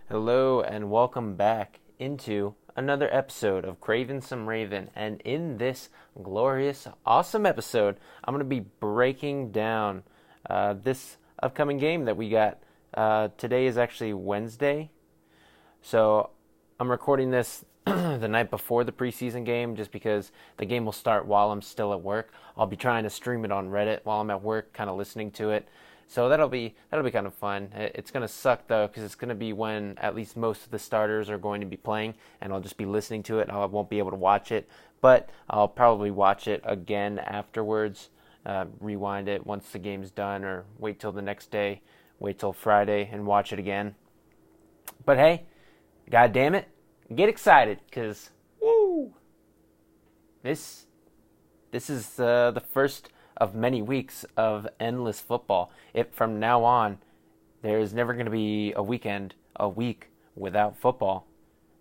Hello and welcome back into another episode of Craven Some Raven. And in this glorious, awesome episode, I'm going to be breaking down this upcoming game that we got. Today is actually Wednesday, so I'm recording this the night before the preseason game just because the game will start while I'm still at work. I'll be trying to stream it on Reddit while I'm at work, kind of listening to it. So that'll be kind of fun. It's gonna suck though because it's gonna be when at least most of the starters are going to be playing, and I'll just be listening to it. I won't be able to watch it, but I'll probably watch it again afterwards. Rewind it once the game's done, or wait till the next day, wait till Friday and watch it again. But hey, god damn it, get excited because woo! This is the first of many weeks of endless football. From now on, there's never going to be a week without football,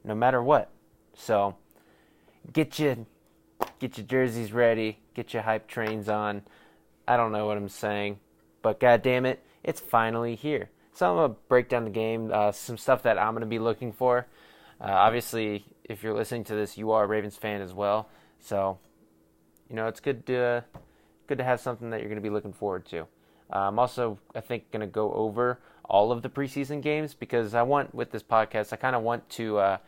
no matter what. So get your jerseys ready, get your hype trains on. I don't know what I'm saying, but god damn it, it's finally here. So I'm going to break down the game, some stuff that I'm going to be looking for. Obviously, if you're listening to this, you are a Ravens fan as well. So, it's good to have something that you're going to be looking forward to. I'm also, I think, going to go over all of the preseason games because with this podcast, I kind of want to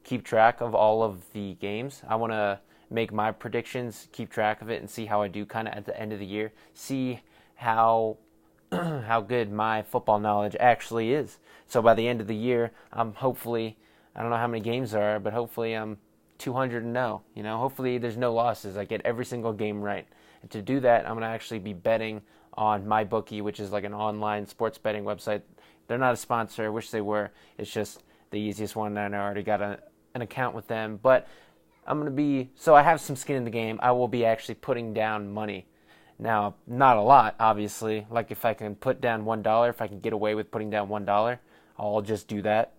keep track of all of the games. I want to make my predictions, keep track of it, and see how I do kind of at the end of the year. See how good my football knowledge actually is. So by the end of the year, hopefully, I don't know how many games there are, but hopefully I'm 200-0. Hopefully there's no losses. I get every single game right. And to do that, I'm going to actually be betting on MyBookie, which is like an online sports betting website. They're not a sponsor. I wish they were. It's just the easiest one, and I already got an account with them. But so I have some skin in the game. I will be actually putting down money. Now, not a lot, obviously. Like if I can put down $1, if I can get away with putting down $1, I'll just do that.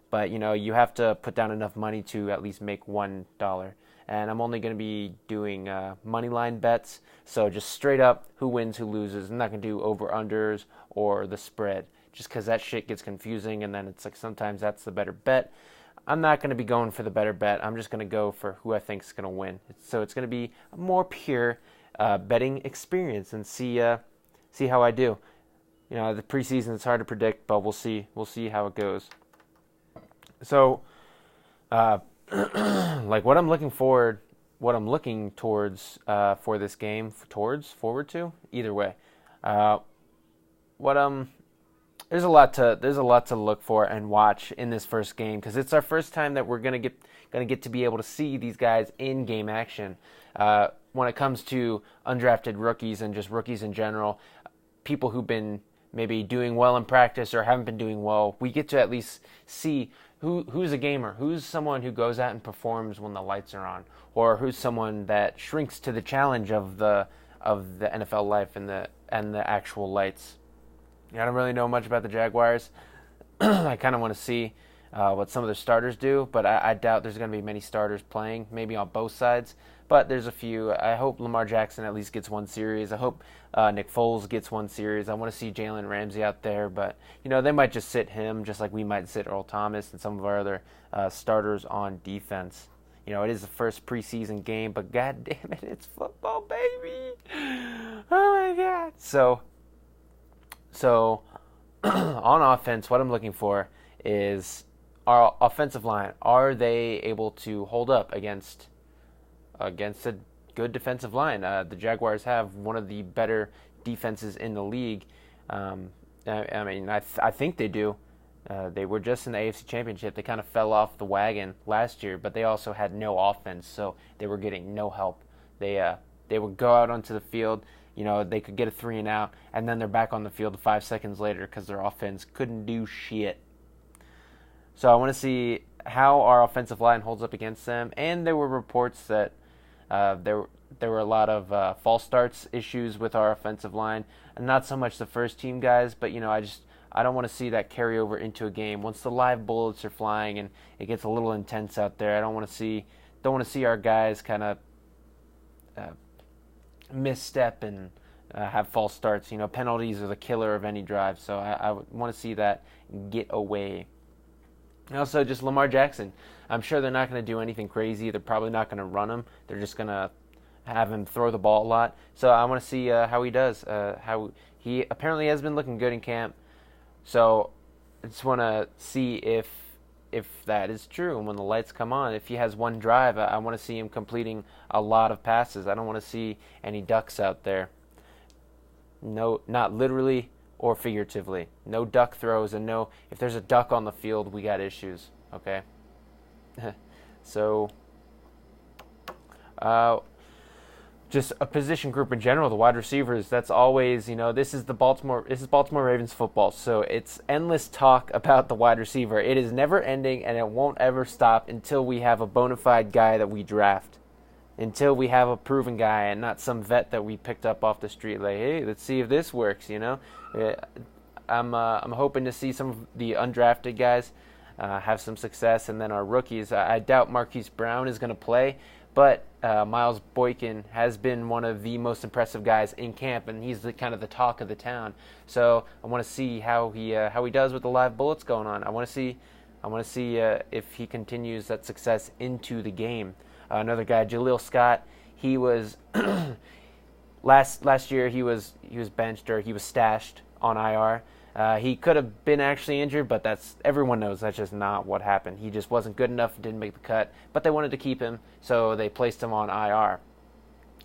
But, you have to put down enough money to at least make $1. And I'm only going to be doing money line bets. So just straight up, who wins, who loses. I'm not going to do over-unders or the spread, just because that shit gets confusing, and then it's like sometimes that's the better bet. I'm not going to be going for the better bet. I'm just going to go for who I think is going to win. So it's going to be a more pure betting experience and see how I do. The preseason is hard to predict, but we'll see how it goes. So, like what I'm looking towards for this game, forward to, either way. There's a lot to look for and watch in this first game because it's our first time that we're gonna get to be able to see these guys in game action. When it comes to undrafted rookies and just rookies in general, people who've been maybe doing well in practice or haven't been doing well, we get to at least see who's a gamer, who's someone who goes out and performs when the lights are on, or who's someone that shrinks to the challenge of the NFL life and the actual lights. I don't really know much about the Jaguars. I kind of want to see what some of their starters do, but I doubt there's going to be many starters playing, maybe on both sides. But there's a few. I hope Lamar Jackson at least gets one series. I hope Nick Foles gets one series. I want to see Jalen Ramsey out there, but they might just sit him, just like we might sit Earl Thomas and some of our other starters on defense. It is the first preseason game, but god damn it, it's football, baby! Oh my god! So on offense, what I'm looking for is our offensive line. Are they able to hold up against a good defensive line? The Jaguars have one of the better defenses in the league. I think they do. They were just in the AFC Championship. They kind of fell off the wagon last year, but they also had no offense, so they were getting no help. They would go out onto the field. They could get a 3 and out, and then they're back on the field 5 seconds later because their offense couldn't do shit. So I want to see how our offensive line holds up against them. And there were reports that there were a lot of false starts issues with our offensive line, and not so much the first team guys, but I don't want to see that carry over into a game. Once the live bullets are flying and it gets a little intense out there, I don't want to see our guys kind of misstep and have false starts. Penalties are the killer of any drive, so I want to see that get away. And also, just Lamar Jackson. I'm sure they're not going to do anything crazy. They're probably not going to run him. They're just going to have him throw the ball a lot. So I want to see how he does. How he apparently has been looking good in camp. So I just want to see if that is true. And when the lights come on, if he has one drive, I want to see him completing a lot of passes. I don't want to see any ducks out there. No, not literally or figuratively. No duck throws, and no, if there's a duck on the field, we got issues. Okay. So, just a position group in general, the wide receivers, that's always, this is Baltimore Ravens football. So it's endless talk about the wide receiver. It is never ending, and it won't ever stop until we have a bona fide guy that we draft. Until we have a proven guy and not some vet that we picked up off the street. Like, hey, let's see if this works, I'm hoping to see some of the undrafted guys have some success, and then our rookies. I doubt Marquise Brown is going to play, but Miles Boykin has been one of the most impressive guys in camp, and he's kind of the talk of the town. So I want to see how he does with the live bullets going on. I want to see if he continues that success into the game. Another guy, Jaleel Scott. He was last year. He was benched, or he was stashed on IR. He could have been actually injured, but everyone knows that's just not what happened. He just wasn't good enough, didn't make the cut, but they wanted to keep him, so they placed him on IR.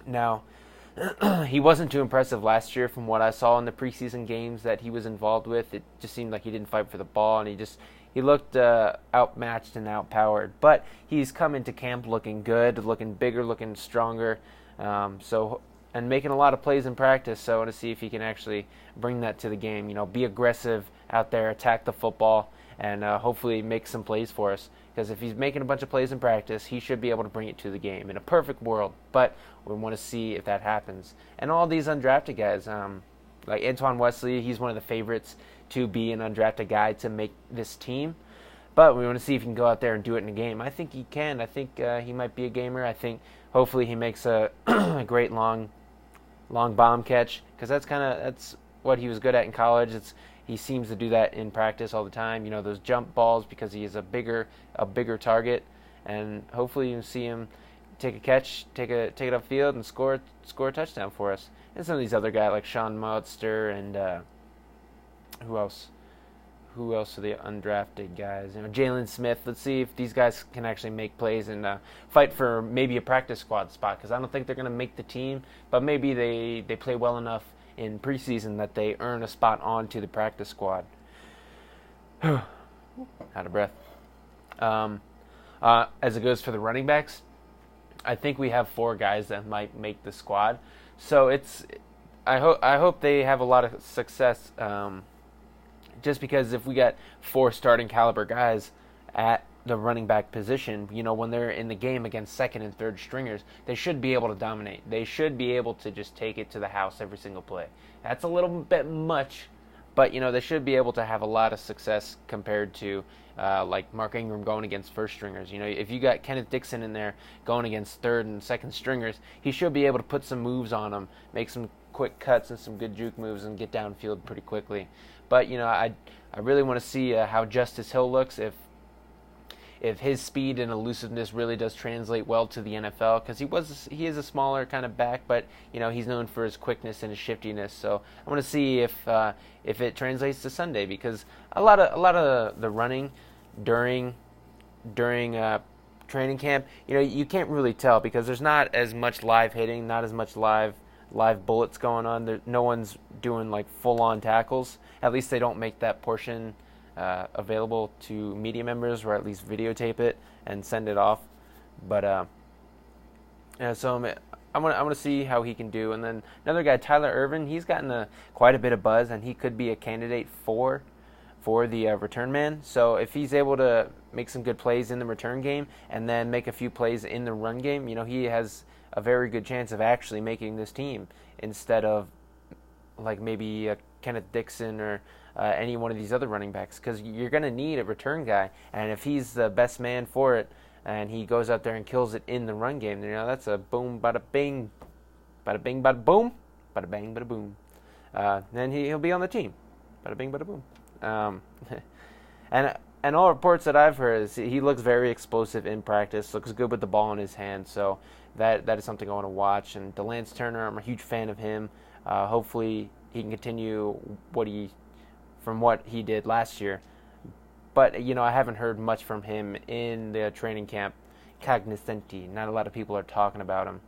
Now, he wasn't too impressive last year from what I saw in the preseason games that he was involved with. It just seemed like he didn't fight for the ball, and he looked outmatched and outpowered. But he's come into camp looking good, looking bigger, looking stronger, and making a lot of plays in practice. So I want to see if he can actually bring that to the game. Be aggressive out there, attack the football, and hopefully make some plays for us. Because if he's making a bunch of plays in practice, he should be able to bring it to the game in a perfect world. But we want to see if that happens. And all these undrafted guys, like Antoine Wesley, he's one of the favorites to be an undrafted guy to make this team. But we want to see if he can go out there and do it in a game. I think he can. I think he might be a gamer. I think hopefully he makes a great long bomb catch, because that's what he was good at in college. He seems to do that in practice all the time. Those jump balls, because he is a bigger target, and hopefully you see him take a catch, take it upfield, and score a touchdown for us. And some of these other guys like Sean Monster and who else? Who else are the undrafted guys? Jalen Smith. Let's see if these guys can actually make plays and fight for maybe a practice squad spot, because I don't think they're going to make the team, but maybe they play well enough in preseason that they earn a spot onto the practice squad. Out of breath. As it goes for the running backs, I think we have 4 guys that might make the squad. So I hope they have a lot of success. Just because if we got 4 starting caliber guys at the running back position, when they're in the game against second and third stringers, they should be able to dominate. They should be able to just take it to the house every single play. That's a little bit much, but they should be able to have a lot of success compared to like Mark Ingram going against first stringers. If you got Kenneth Dixon in there going against third and second stringers, he should be able to put some moves on them, make some quick cuts and some good juke moves, and get downfield pretty quickly. But I really want to see how Justice Hill looks, if his speed and elusiveness really does translate well to the NFL, because he is a smaller kind of back, but he's known for his quickness and his shiftiness. So I want to see if it translates to Sunday, because a lot of the running during training camp, you can't really tell, because there's not as much live hitting, not as much live bullets going on. No one's doing like full-on tackles. At least they don't make that portion available to media members, or at least videotape it and send it off. But so I want to see how he can do. And then another guy, Tyler Ervin, he's gotten quite a bit of buzz, and he could be a candidate for the return man. So if he's able to make some good plays in the return game and then make a few plays in the run game, he has a very good chance of actually making this team, instead of like maybe Kenneth Dixon or any one of these other running backs, because you're going to need a return guy, and if he's the best man for it and he goes out there and kills it in the run game, that's a boom, bada bing, bada bing, bada boom, bada bang, bada boom. Then he'll be on the team, bada bing, bada boom. And And all reports that I've heard is he looks very explosive in practice, looks good with the ball in his hand. So that is something I want to watch. And Delance Turner, I'm a huge fan of him. Hopefully he can continue from what he did last year. But, I haven't heard much from him in the training camp. Cognoscenti. Not a lot of people are talking about him.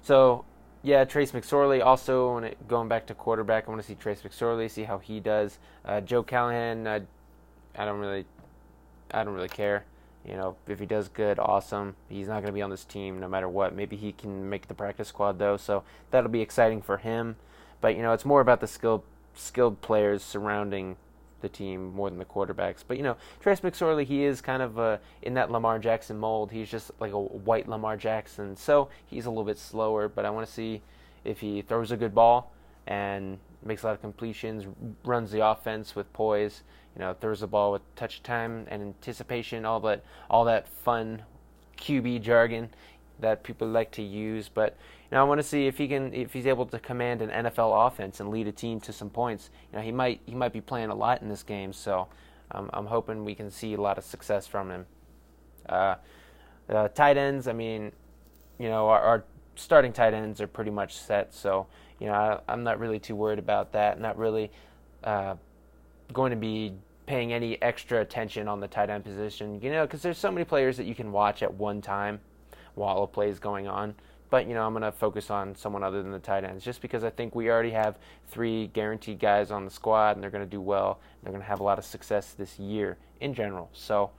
So, yeah, Trace McSorley. Also, going back to quarterback, I want to see Trace McSorley, see how he does. Joe Callahan, I don't really care. If he does good, awesome. He's not going to be on this team no matter what. Maybe he can make the practice squad, though, so that'll be exciting for him. But, it's more about the skilled players surrounding the team more than the quarterbacks. But, Trace McSorley, he is kind of in that Lamar Jackson mold. He's just like a white Lamar Jackson. So he's a little bit slower, but I want to see if he throws a good ball and makes a lot of completions, runs the offense with poise, throws the ball with touch time and anticipation, all that fun QB jargon that people like to use. But I want to see if he's able to command an NFL offense and lead a team to some points. He might be playing a lot in this game, so I'm hoping we can see a lot of success from him. Tight ends, our starting tight ends are pretty much set, so I'm not really too worried about that. Not really going to be paying any extra attention on the tight end position, because there's so many players that you can watch at one time while a play is going on. But, I'm going to focus on someone other than the tight ends just because I think we already have 3 guaranteed guys on the squad, and they're going to do well. And they're going to have a lot of success this year in general. So,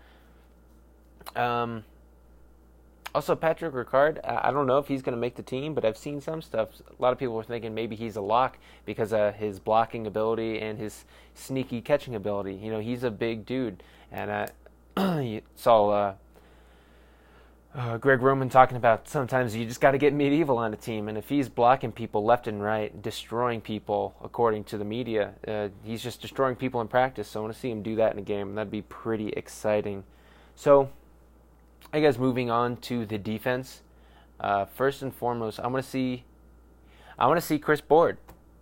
also Patrick Ricard, I don't know if he's going to make the team, but I've seen some stuff. A lot of people were thinking maybe he's a lock because of his blocking ability and his sneaky catching ability. He's a big dude. And you saw Greg Roman talking about sometimes you just got to get medieval on a team, and if he's blocking people left and right, destroying people according to the media, he's just destroying people in practice. So I want to see him do that in a game, and that'd be pretty exciting. So, I guess moving on to the defense. First and foremost, I want to see Chris Board.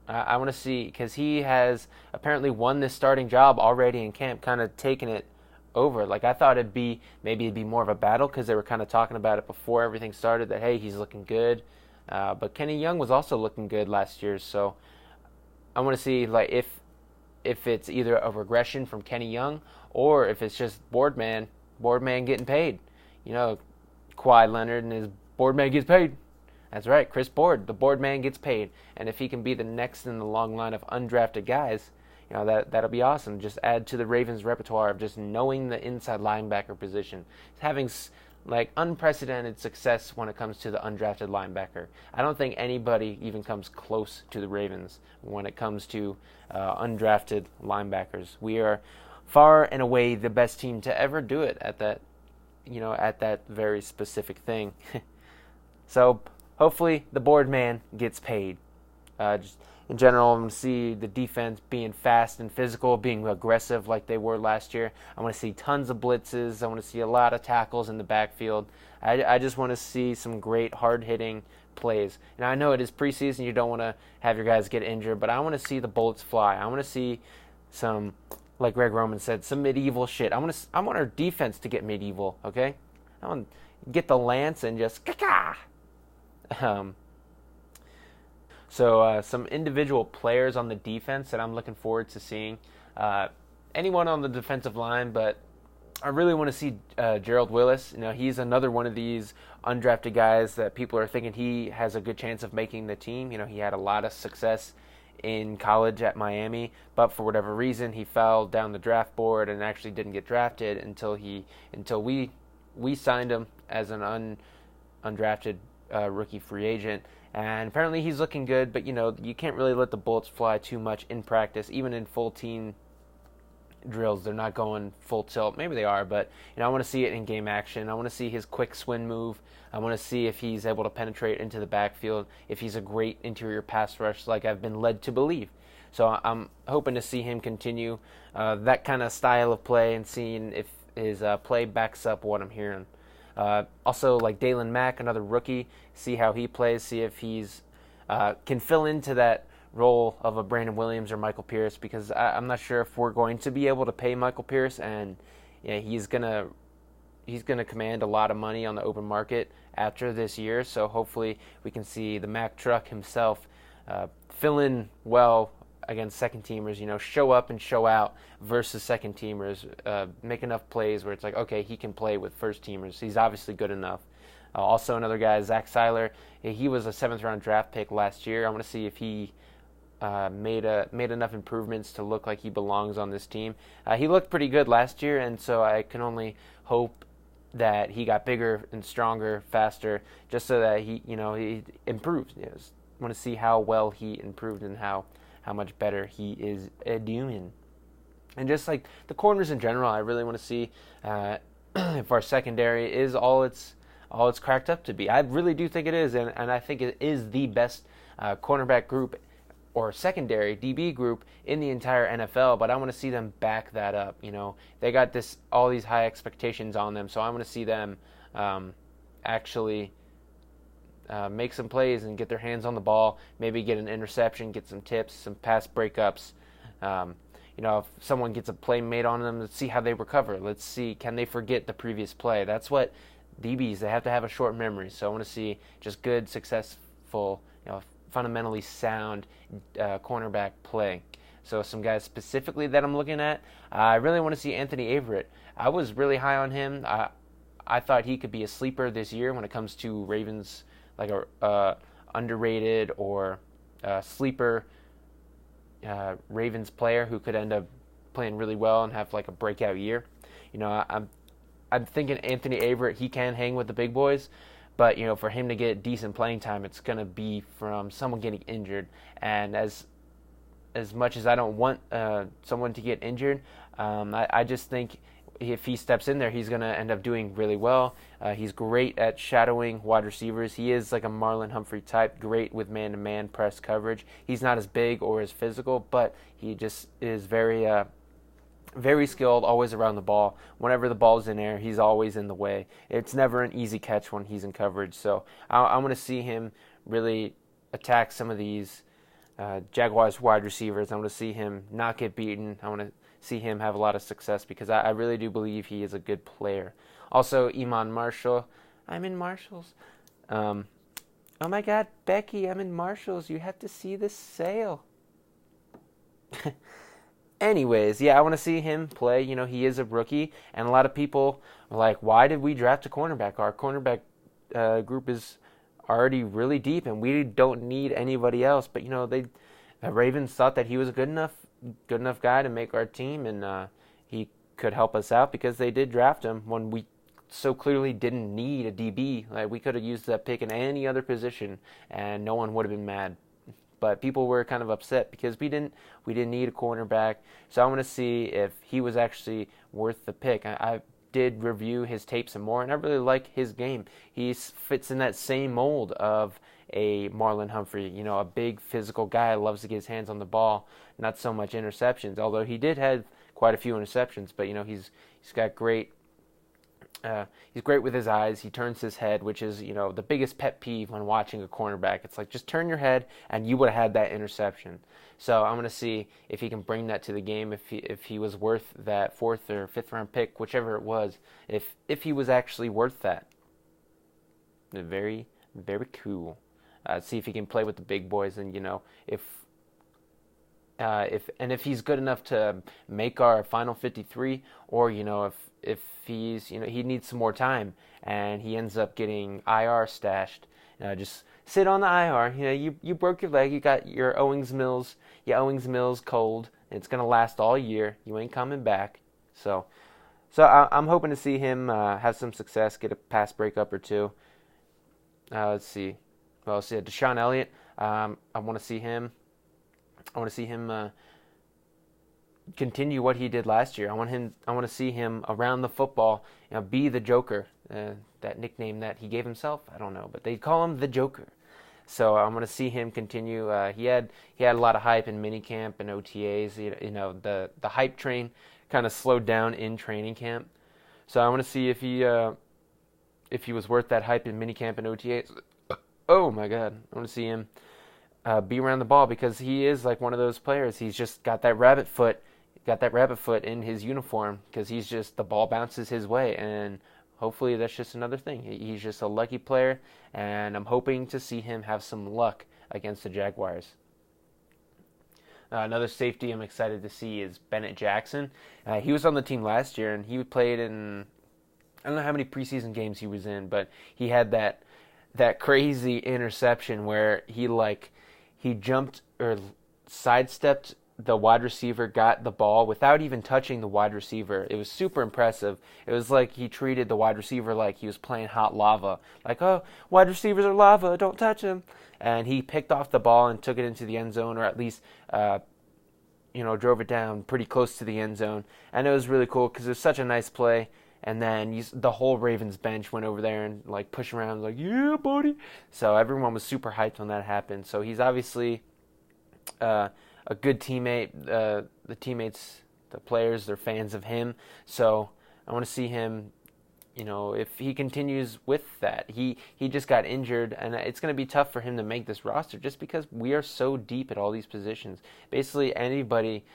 I want to see, because he has apparently won this starting job already in camp, kind of taken it over. Like, I thought it'd be more of a battle because they were kind of talking about it before everything started that, hey, he's looking good. But Kenny Young was also looking good last year, so I want to see like if it's either a regression from Kenny Young or if it's just Boardman getting paid. Kawhi Leonard and his Boardman gets paid. That's right, Chris Board, the Boardman gets paid. And if he can be the next in the long line of undrafted guys, that'll be awesome. Just add to the Ravens' repertoire of just knowing the inside linebacker position. Having unprecedented success when it comes to the undrafted linebacker. I don't think anybody even comes close to the Ravens when it comes to undrafted linebackers. We are far and away the best team to ever do it at that very specific thing. So hopefully the Boardman gets paid. Just in general, I want to see the defense being fast and physical, being aggressive like they were last year. I want to see tons of blitzes. I want to see a lot of tackles in the backfield. I just want to see some great hard-hitting plays. And I know it is preseason. You don't want to have your guys get injured, but I want to see the bullets fly. I want to see some, like Greg Roman said, some medieval shit. I want our defense to get medieval, okay? I want to get the lance and just ka-ka! So some individual players on the defense that I'm looking forward to seeing. Anyone on the defensive line, but I really want to see Gerald Willis. He's another one of these undrafted guys that people are thinking he has a good chance of making the team. He had a lot of success in college at Miami, but for whatever reason he fell down the draft board and actually didn't get drafted until we signed him as an undrafted rookie free agent. And apparently he's looking good, but you can't really let the bullets fly too much in practice. Even in full team drills, they're not going full tilt. Maybe they are, but I want to see it in game action. I want to see his quick swing move. I want to see if he's able to penetrate into the backfield, if he's a great interior pass rush like I've been led to believe. So I'm hoping to see him continue that kind of style of play and seeing if his play backs up what I'm hearing. Also, like Dalen Mack, another rookie, see how he plays, see if he's can fill into that role of a Brandon Williams or Michael Pierce, because I'm not sure if we're going to be able to pay Michael Pierce, and he's gonna command a lot of money on the open market after this year. So hopefully we can see the Mack Truck himself fill in well against second teamers, show up and show out versus second teamers, make enough plays where it's like, okay, he can play with first teamers. He's obviously good enough. Also another guy, Zach Seiler, he was a 7th round draft pick last year. I want to see if he made enough improvements to look like he belongs on this team. He looked pretty good last year, and so I can only hope that he got bigger and stronger, faster, just so that he improves. I want to see how well he improved and how much better he is doing. And just like the corners in general, I really want to see if our secondary is all it's cracked up to be. I really do think it is, and I think it is the best cornerback group or secondary DB group in the entire NFL, but I want to see them back that up. They got all these high expectations on them, so I want to see them actually make some plays and get their hands on the ball, maybe get an interception, get some tips, some pass breakups. If someone gets a play made on them, let's see how they recover. Let's see, can they forget the previous play? That's what DBs, they have to have a short memory. So I want to see just good, successful, fundamentally sound cornerback play. So some guys specifically that I'm looking at, I really want to see Anthony Averett. I was really high on him. I thought he could be a sleeper this year when it comes to Ravens, like a underrated or sleeper Ravens player who could end up playing really well and have like a breakout year. I'm thinking Anthony Averett, he can hang with the big boys, but for him to get decent playing time, it's going to be from someone getting injured. And as much as I don't want someone to get injured, I just think if he steps in there, he's going to end up doing really well. He's great at shadowing wide receivers. He is like a Marlon Humphrey type, great with man-to-man press coverage. He's not as big or as physical, but he just is very skilled, always around the ball. Whenever the ball's in air, he's always in the way. It's never an easy catch when he's in coverage. So I want to see him really attack some of these Jaguars wide receivers. I want to see him not get beaten. I want to see him have a lot of success because I really do believe he is a good player. Also, Iman Marshall. I'm in Marshalls. Oh my God, Becky, I'm in Marshalls. You have to see this sale. Anyways, yeah, I want to see him play. He is a rookie, and a lot of people are like, why did we draft a cornerback? Our cornerback group is already really deep, and we don't need anybody else. But, the Ravens thought that he was a good enough guy to make our team, and he could help us out because they did draft him when we so clearly didn't need a DB. Like, we could have used that pick in any other position, and no one would have been mad. But people were kind of upset because we didn't need a cornerback. So I want to see if he was actually worth the pick. I did review his tape some more, and I really like his game. He fits in that same mold of a Marlon Humphrey, a big physical guy, loves to get his hands on the ball, not so much interceptions, although he did have quite a few interceptions, but he's got great he's great with his eyes. He turns his head, which is, the biggest pet peeve when watching a cornerback. It's like, just turn your head and you would have had that interception. So I'm going to see if he can bring that to the game, if he was worth that 4th or 5th round pick, whichever it was, if he was actually worth that. Very, very cool. See if he can play with the big boys, and if he's good enough to make our final 53, or if he's he needs some more time and he ends up getting IR stashed, just sit on the IR. You broke your leg, you got your Owings Mills cold. It's gonna last all year. You ain't coming back. So I'm hoping to see him have some success, get a pass breakup or two. Let's see. Well, let's see. Deshaun Elliott. I want to see him. Continue what he did last year. I want to see him around the football, be the Joker. That nickname that he gave himself, I don't know, but they call him the Joker. So I'm going to see him continue. He had a lot of hype in minicamp and OTAs. The hype train kind of slowed down in training camp. So I want to see if he was worth that hype in minicamp and OTAs. Oh my God, I want to see him be around the ball, because he is like one of those players. He's just got that rabbit foot, in his uniform, because he's just, the ball bounces his way, and hopefully that's just another thing. He's just a lucky player, and I'm hoping to see him have some luck against the Jaguars. Another safety I'm excited to see is Bennett Jackson. He was on the team last year, and he played in, I don't know how many preseason games he was in, but he had that crazy interception where he jumped or sidestepped the wide receiver, got the ball without even touching the wide receiver. It was super impressive. It was like he treated the wide receiver like he was playing hot lava. Like, oh, wide receivers are lava, don't touch him. And he picked off the ball and took it into the end zone, or at least, drove it down pretty close to the end zone. And it was really cool because it was such a nice play. And then the whole Ravens bench went over there and pushed around, like, yeah, buddy. So everyone was super hyped when that happened. So he's obviously a good teammate. The teammates, the players, they're fans of him. So I want to see him, if he continues with that. He just got injured, and it's going to be tough for him to make this roster just because we are so deep at all these positions. Basically, anybody,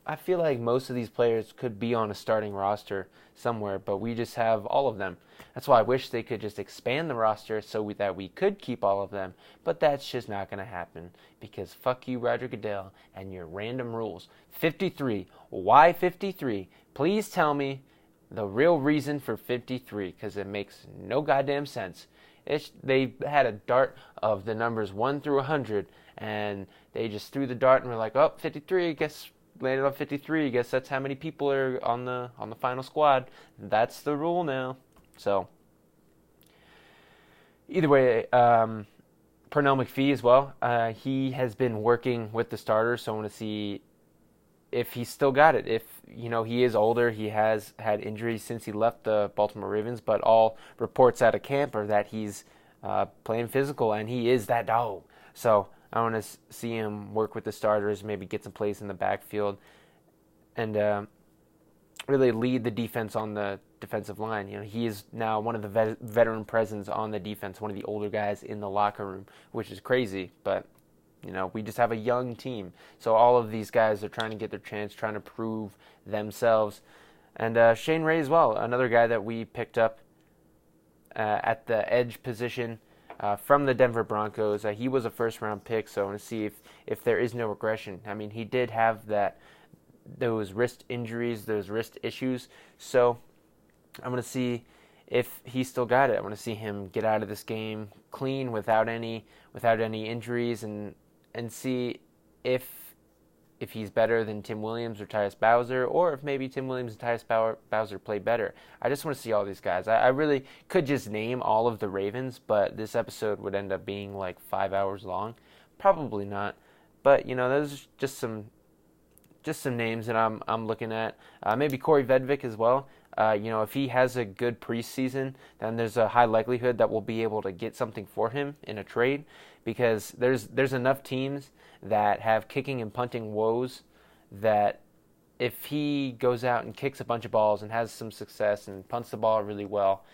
I feel like most of these players could be on a starting roster somewhere, but we just have all of them. That's why I wish they could just expand the roster so that we could keep all of them, but that's just not going to happen because fuck you, Roger Goodell, and your random rules. 53. Why 53? Please tell me the real reason for 53, because it makes no goddamn sense. They had a dart of the numbers 1 through 100, and they just threw the dart and were like, oh, 53, guess landed on 53. Guess that's how many people are on the final squad. That's the rule now. So either way, Pernell McPhee as well. He has been working with the starters, so I want to see if he's still got it. If he is older, he has had injuries since he left the Baltimore Ravens, but all reports out of camp are that he's playing physical, and he is that dog. So I want to see him work with the starters, maybe get some plays in the backfield, and really lead the defense on the defensive line. He is now one of the veteran presence on the defense, one of the older guys in the locker room, which is crazy, but we just have a young team. So all of these guys are trying to get their chance, trying to prove themselves. And Shane Ray as well, another guy that we picked up at the edge position from the Denver Broncos. He was a first-round pick, so I want to see if there is no regression. I mean, he did have those wrist injuries, those wrist issues. So I'm going to see if he still got it. I want to see him get out of this game clean without any injuries, and see if he's better than Tim Williams or Tyus Bowser, or if maybe Tim Williams and Tyus Bowser play better. I just want to see all these guys. I really could just name all of the Ravens, but this episode would end up being like 5 hours long. Probably not. But those are just some names that I'm looking at. Maybe Corey Vedvik as well. If he has a good preseason, then there's a high likelihood that we'll be able to get something for him in a trade, because there's enough teams that have kicking and punting woes that if he goes out and kicks a bunch of balls and has some success and punts the ball really well,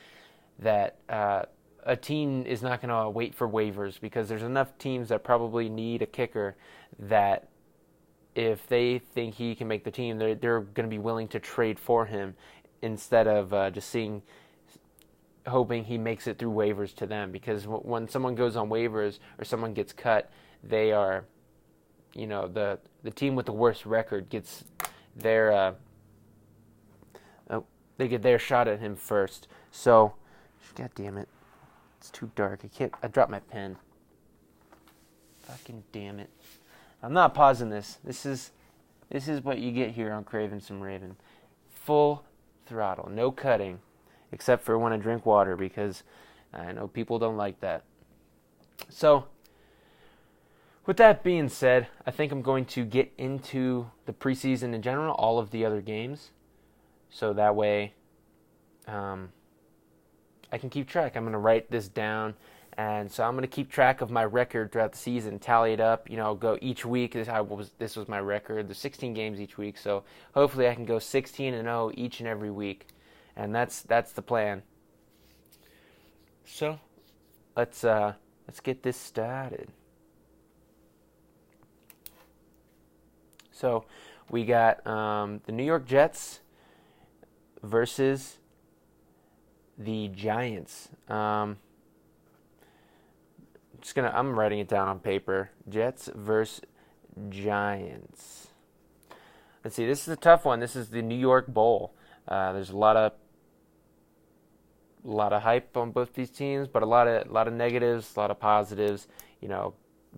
that a team is not going to wait for waivers, because there's enough teams that probably need a kicker that if they think he can make the team, they're going to be willing to trade for him instead of just hoping he makes it through waivers to them. Because when someone goes on waivers or someone gets cut, they are, the team with the worst record gets their they get their shot at him first. So, god damn it, it's too dark. I dropped my pen. Fucking damn it. I'm not pausing this. This is what you get here on Craven Some Raven. Full throttle, no cutting, except for when I drink water, because I know people don't like that. So, with that being said, I think I'm going to get into the preseason in general, all of the other games, so that way I can keep track. I'm going to write this down. And so I'm going to keep track of my record throughout the season, tally it up, go each week. This was my record. There's 16 games each week, so hopefully I can go 16-0 each and every week. And that's the plan. So let's get this started. So we got the New York Jets versus the Giants. I'm writing it down on paper. Jets versus Giants. Let's see. This is a tough one. This is the New York Bowl. There's a lot of hype on both these teams, but a lot of negatives, a lot of positives.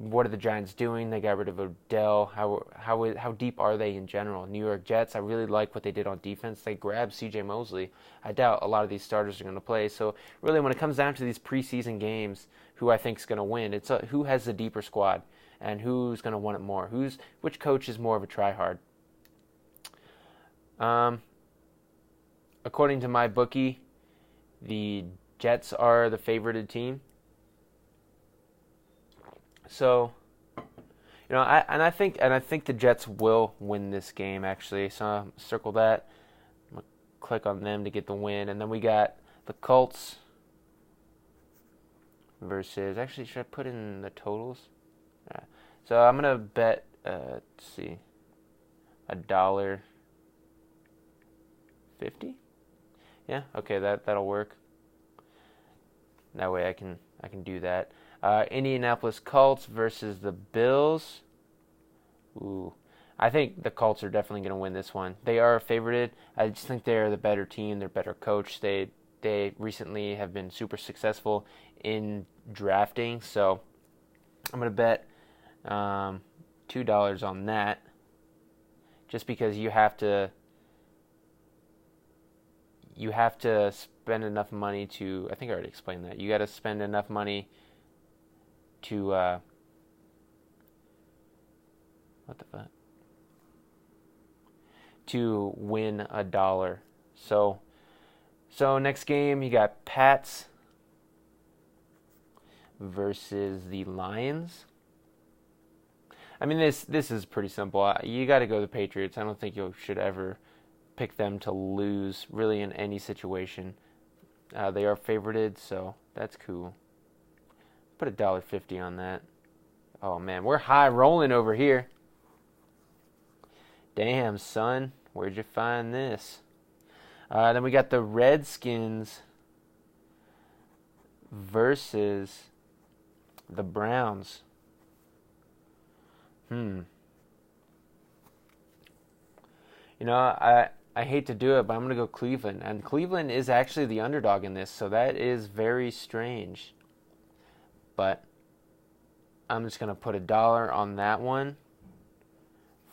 What are the Giants doing? They got rid of Odell. How deep are they in general? New York Jets, I really like what they did on defense. They grabbed C.J. Mosley. I doubt a lot of these starters are going to play. So really, when it comes down to these preseason games, who I think is going to win, it's who has the deeper squad and who's going to want it more. Which coach is more of a tryhard? According to my bookie, the Jets are the favorited team. So, I think the Jets will win this game actually. So I'll circle that. I'm gonna click on them to get the win, and then we got the Colts versus. Actually, should I put in the totals? Yeah. So I'm gonna bet. Let's see, $1.50. Yeah. Okay. That'll work. That way I can do that. Indianapolis Colts versus the Bills. Ooh, I think the Colts are definitely going to win this one. They are favorited. I just think they're the better team. They're better coached. They recently have been super successful in drafting. So I'm going to bet $2 on that. Just because you have to spend enough money to. I think I already explained that. You got to spend enough money to what the fuck? To win $1. So next game you got Pats versus the Lions. I mean this is pretty simple. You got to go the Patriots. I don't think you should ever pick them to lose really in any situation. They are favorited, so that's cool. Put $1.50 on that. Oh man, we're high rolling over here. Damn, son, where'd you find this? Then we got the Redskins versus the Browns. I hate to do it, but I'm going to go Cleveland. And Cleveland is actually the underdog in this, so that is very strange. But I'm just going to put $1 on that one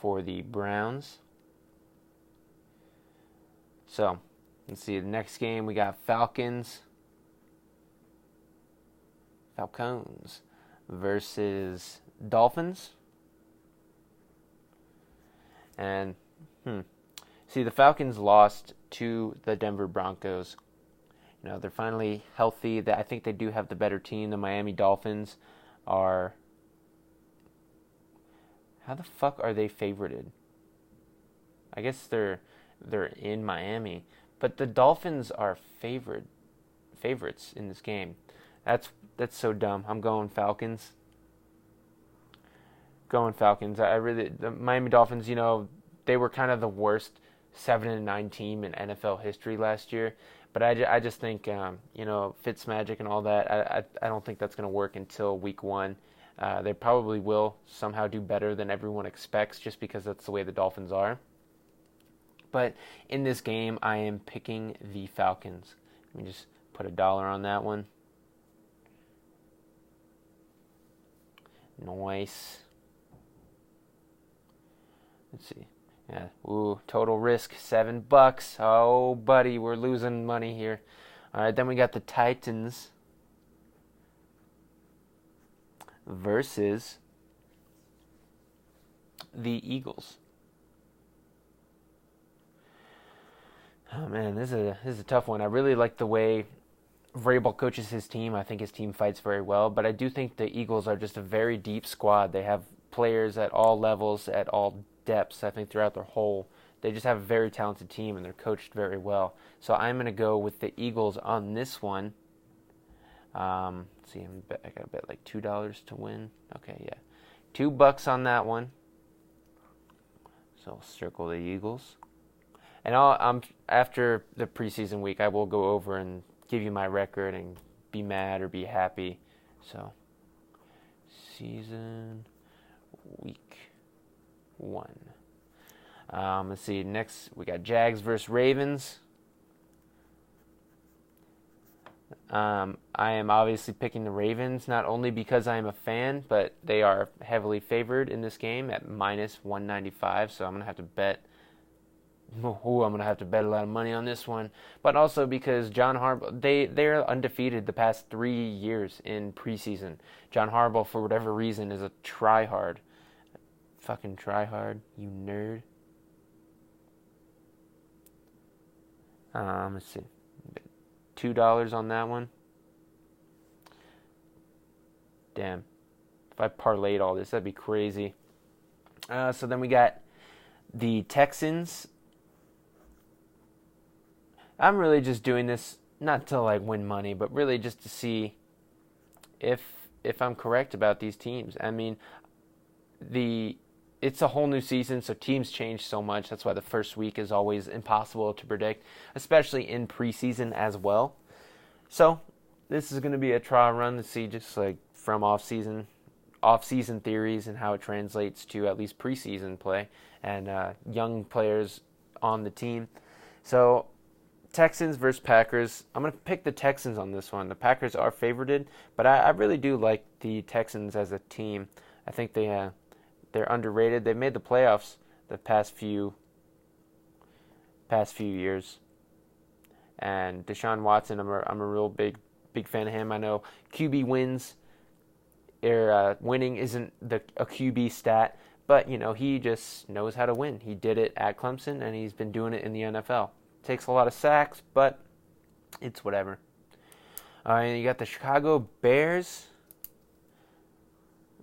for the Browns. So, let's see. The next game, we got Falcons versus Dolphins. And, see, the Falcons lost to the Denver Broncos. They're finally healthy. I think they do have the better team. The Miami Dolphins are. How the fuck are they favorited? I guess they're in Miami, but the Dolphins are favorites in this game. That's so dumb. I'm going Falcons. The Miami Dolphins. They were kind of the worst 7-9 team in NFL history last year. But I just think, Fitzmagic and all that, I don't think that's going to work until week 1. They probably will somehow do better than everyone expects just because that's the way the Dolphins are. But in this game, I am picking the Falcons. Let me just put $1 on that one. Nice. Let's see. Yeah. Ooh, total risk $7. Oh, buddy, we're losing money here. All right, then we got the Titans versus the Eagles. Oh man, this is a tough one. I really like the way Vrabel coaches his team. I think his team fights very well, but I do think the Eagles are just a very deep squad. They have players at all levels, at all depths, I think, throughout their whole. They just have a very talented team, and they're coached very well. So I'm going to go with the Eagles on this one. Let's see, I got to bet like $2 to win. Okay, yeah. $2 on that one. So I'll circle the Eagles. And after the preseason week, I will go over and give you my record and be mad or be happy. So, season week 1. Let's see. Next, we got Jags versus Ravens. I am obviously picking the Ravens, not only because I am a fan, but they are heavily favored in this game at minus 195. So I'm gonna have to bet. I'm gonna have to bet a lot of money on this one, but also because John Harbaugh, they're undefeated the past 3 years in preseason. John Harbaugh, for whatever reason, is a tryhard. Fucking tryhard, you nerd. Let's see, $2 on that one. Damn, if I parlayed all this, that'd be crazy. So then we got the Texans. I'm really just doing this not to like win money, but really just to see if I'm correct about these teams. I mean, it's a whole new season, so teams change so much. That's why the first week is always impossible to predict, especially in preseason as well. So this is going to be a trial run to see just like from off-season theories and how it translates to at least preseason play and young players on the team. So Texans versus Packers. I'm going to pick the Texans on this one. The Packers are favorited, but I really do like the Texans as a team. I think they're underrated. They've made the playoffs the past few years. And Deshaun Watson, I'm a real big fan of him. I know QB wins, winning isn't a QB stat, but he just knows how to win. He did it at Clemson, and he's been doing it in the NFL. Takes a lot of sacks, but it's whatever. And you got the Chicago Bears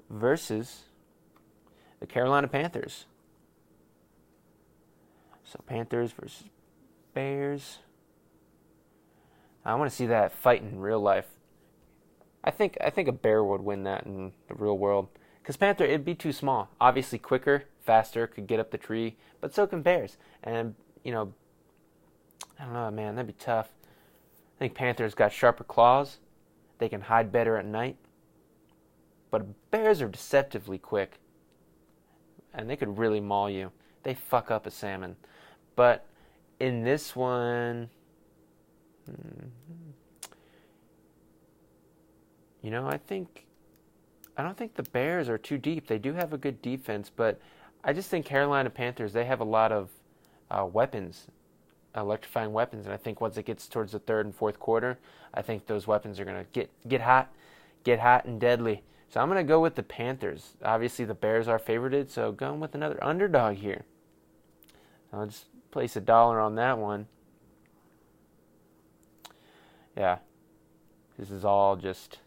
versus the Carolina Panthers. So Panthers versus Bears. I want to see that fight in real life. I think a bear would win that in the real world. Because Panther, it'd be too small. Obviously quicker, faster, could get up the tree, but so can bears. And, I don't know, man, that'd be tough. I think Panthers got sharper claws. They can hide better at night. But bears are deceptively quick. And they could really maul you. They fuck up a salmon. But in this one, I don't think the Bears are too deep. They do have a good defense, but I just think Carolina Panthers, they have a lot of weapons, electrifying weapons, and I think once it gets towards the third and fourth quarter, I think those weapons are going to get hot and deadly. So I'm going to go with the Panthers. Obviously, the Bears are favorited, so going with another underdog here. I'll just place $1 on that one. Yeah, this is all just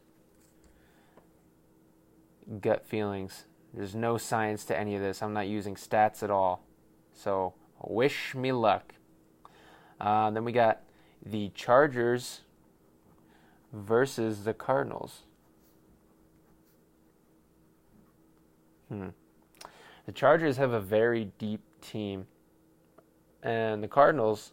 gut feelings. There's no science to any of this. I'm not using stats at all. So wish me luck. Then we got the Chargers versus the Cardinals. The Chargers have a very deep team. And the Cardinals,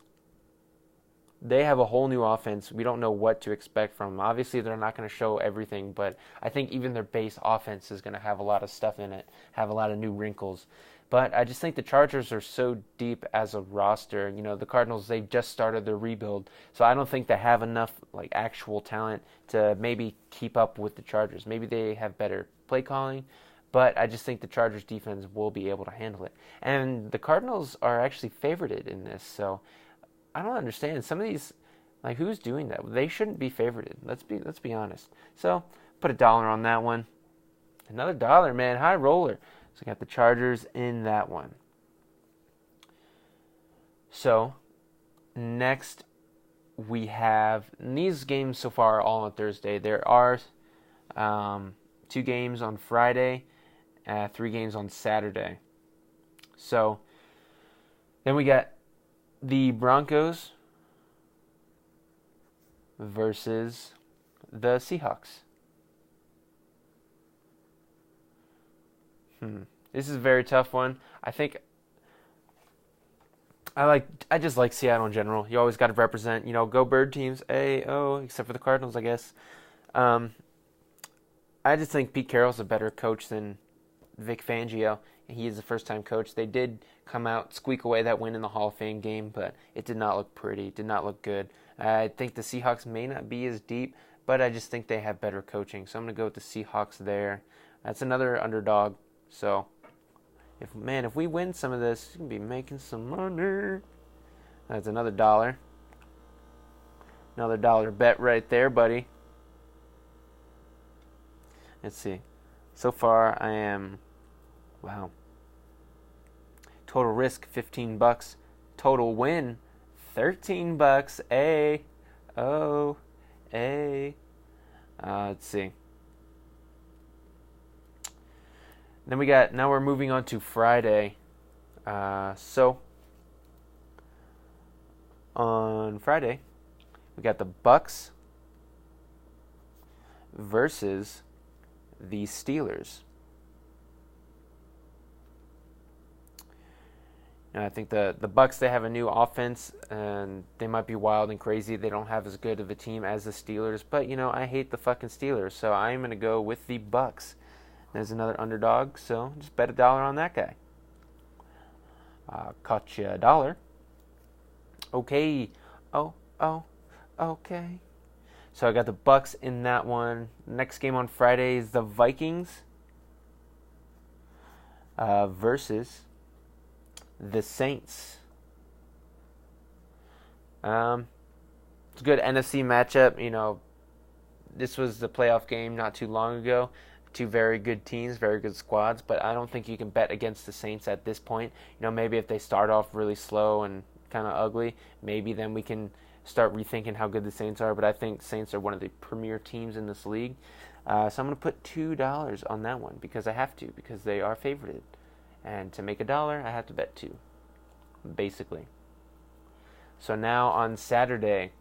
they have a whole new offense. We don't know what to expect from them. Obviously, they're not going to show everything, but I think even their base offense is going to have a lot of stuff in it, have a lot of new wrinkles. But I just think the Chargers are so deep as a roster. The Cardinals, they just started their rebuild, so I don't think they have enough actual talent to maybe keep up with the Chargers. Maybe they have better play calling, but I just think the Chargers defense will be able to handle it. And the Cardinals are actually favorited in this, so I don't understand. Some of these, who's doing that? They shouldn't be favorited. Let's be honest. So, put $1 on that one. Another $1, man. High roller. So, I got the Chargers in that one. So, next we have, and these games so far are all on Thursday. There are 2 games on Friday, 3 games on Saturday. So, then we got the Broncos versus the Seahawks. This is a very tough one. I think I just like Seattle in general. You always got to represent, go Bird teams. Except for the Cardinals, I guess. Um, I just think Pete Carroll's a better coach than Vic Fangio. He is a first-time coach. They did come out, squeak away that win in the Hall of Fame game, but it did not look pretty. It did not look good. I think the Seahawks may not be as deep, but I just think they have better coaching. So I'm going to go with the Seahawks there. That's another underdog. So, if we win some of this, you can be making some money. That's another dollar. Another dollar bet right there, buddy. Let's see. So far, I am... Wow. Total risk, $15. Total win, $13. Let's see. Then now we're moving on to Friday. So, on Friday, we got the Bucks versus the Steelers. I think the Bucks, they have a new offense, and they might be wild and crazy. They don't have as good of a team as the Steelers, but, I hate the fucking Steelers, so I'm going to go with the Bucks. There's another underdog, so just bet $1 on that guy. Caught you $1. Okay. Okay. So I got the Bucks in that one. Next game on Friday is the Vikings versus the Saints. It's a good NFC matchup. This was the playoff game not too long ago. Two very good teams, very good squads, but I don't think you can bet against the Saints at this point. Maybe if they start off really slow and kind of ugly, maybe then we can start rethinking how good the Saints are, but I think Saints are one of the premier teams in this league. So I'm going to put $2 on that one because I have to, because they are favorited. And to make $1, I have to bet 2, basically. So now on Saturday,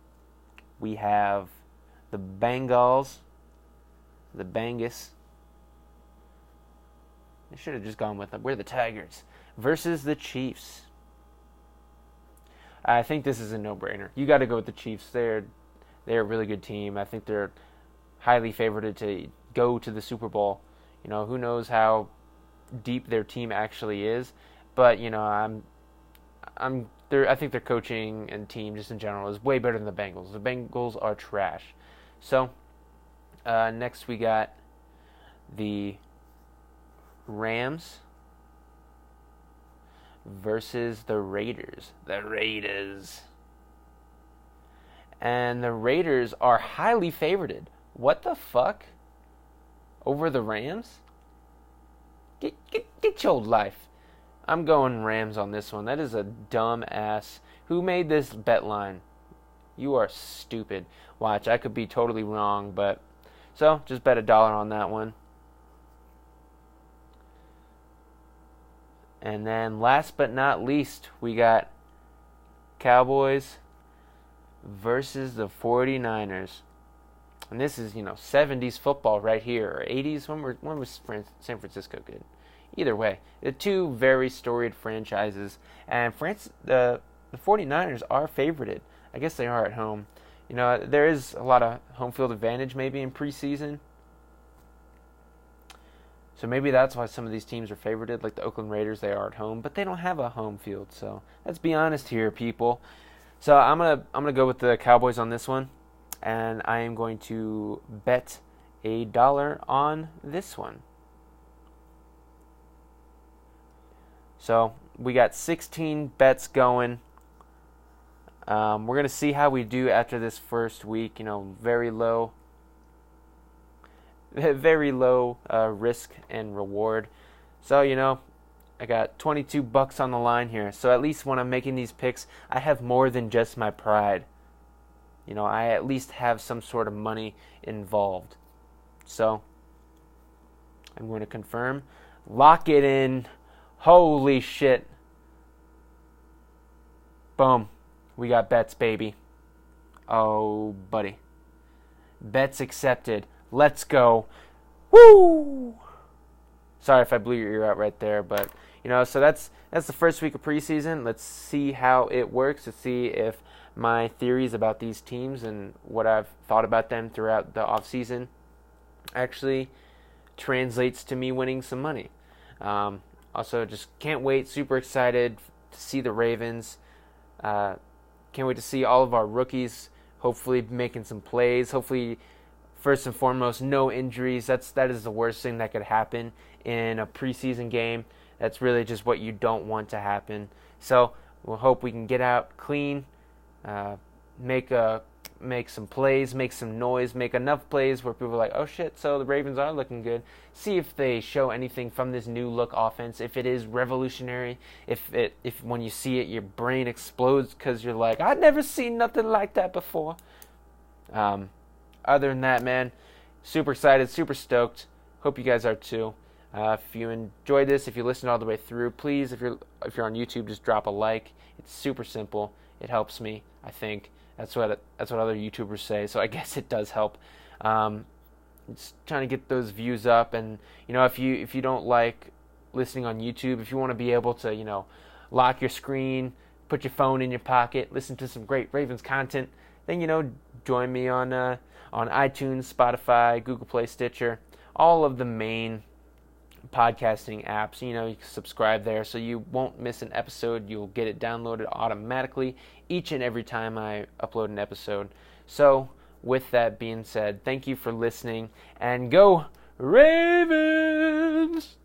we have the Bengals, the Bangus. I should have just gone with them. We're the Tigers versus the Chiefs. I think this is a no-brainer. You got to go with the Chiefs. They're a really good team. I think they're highly favored to go to the Super Bowl. Who knows how deep their team actually is, but I think their coaching and team just in general is way better than the Bengals. The Bengals are trash. So next we got the Rams versus the Raiders. And the Raiders are highly favored. What the fuck? Over the Rams? Get your life. I'm going Rams on this one. That is a dumb ass. Who made this bet line? You are stupid. Watch, I could be totally wrong, but... So, just bet $1 on that one. And then, last but not least, we got Cowboys versus the 49ers. And this is, 70s football right here, or 80s. When was San Francisco good? Either way, the two very storied franchises. And the 49ers are favorited. I guess they are at home. There is a lot of home field advantage maybe in preseason. So maybe that's why some of these teams are favorited, like the Oakland Raiders. They are at home, but they don't have a home field. So let's be honest here, people. So I'm gonna go with the Cowboys on this one. And I am going to bet $1 on this one. So we got 16 bets going. We're going to see how we do after this first week. Very low risk and reward. So, I got $22 on the line here. So at least when I'm making these picks, I have more than just my pride. I at least have some sort of money involved. So, I'm going to confirm. Lock it in. Holy shit. Boom. We got bets, baby. Oh, buddy. Bets accepted. Let's go. Woo! Sorry if I blew your ear out right there, but, So that's the first week of preseason. Let's see how it works. Let's see if my theories about these teams and what I've thought about them throughout the offseason actually translates to me winning some money. Also, just can't wait. Super excited to see the Ravens. Can't wait to see all of our rookies hopefully making some plays. Hopefully, first and foremost, no injuries. That is the worst thing that could happen in a preseason game. That's really just what you don't want to happen. So we'll hope we can get out clean, make some plays, make some noise, make enough plays where people are like, oh shit, so the Ravens are looking good. See if they show anything from this new look offense, if it is revolutionary, if when you see it your brain explodes because you're like, I've never seen nothing like that before. Other than that, man, super excited, super stoked. Hope you guys are too. If you enjoyed this, if you listened all the way through, please, if you're on YouTube, just drop a like. It's super simple. It helps me, I think. That's what other YouTubers say, so I guess it does help. Just trying to get those views up, and if you don't like listening on YouTube, if you want to be able to lock your screen, put your phone in your pocket, listen to some great Ravens content, then join me on iTunes, Spotify, Google Play, Stitcher, all of the main podcasting apps. You can subscribe there so you won't miss an episode. You'll get it downloaded automatically each and every time I upload an episode. So with that being said, thank you for listening, and go Ravens!